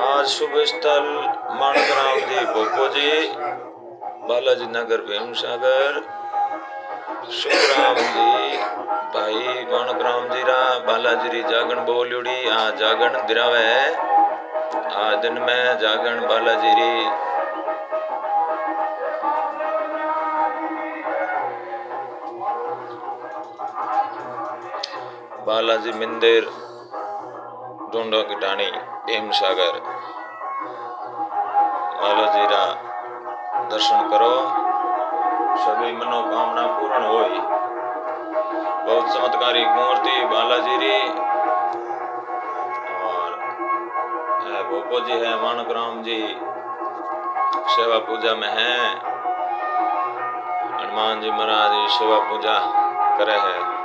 आज शुभ स्थल माणकराम जी भोपो जी, बालाजी नगर भीमसागर, सुखराम जी भाई माणकराम जी रा बालाजी री जागण बोल्योड़ी। आ जागण दिरावे है, आ दिन में जागण बालाजी री बालाजी मंदिर ढूंढो की ढाणी भीमसागर। बालाजी रा दर्शन करो, सभी मनोकामना पूर्ण होई। बहुत चमत्कारी मूर्ति बालाजी री, और भोपो जी है, माणकराम जी सेवा पूजा में है। हनुमान जी महाराज सेवा पूजा करे है।